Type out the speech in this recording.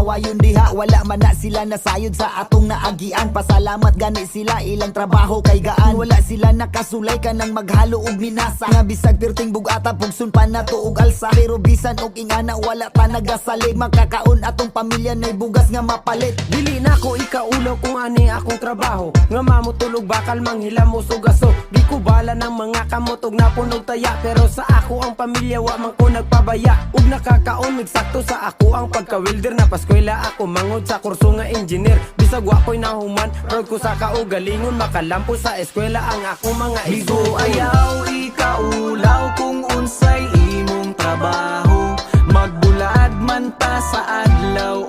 maawayon diha. Wala man na sila nasayod sa atong naagian. Pasalamat gani sila, ilang trabaho kay gaan. Wala sila nakasulay ka ng maghalo og minasa. Nga bisag pirting bugata pugsun pa na tuog alsa. Pero bisan og ingana wala ta nagasalig. Makakaon atong pamilya nay bugas nga mapalit. Dili na ko ikaulo kung ani akong trabaho. Nga mamutulog bakal manghilamos og aso. Di ko bala ng mga kamutog na punog taya. Pero sa ako ang pamilya wa man ko nagpabaya. Ug nakakaon migsakto sa ako ang pagka-welder. Napaskwela ako mangod sa kurso nga engineer. Bisag wa ko'y nahuman, proud ko sa kaugalingon. Makalampo sa eskwela ang ako mga Bigo iso. ayaw ikaulaw kung unsay imong trabaho. Magbulad man ta sa adlaw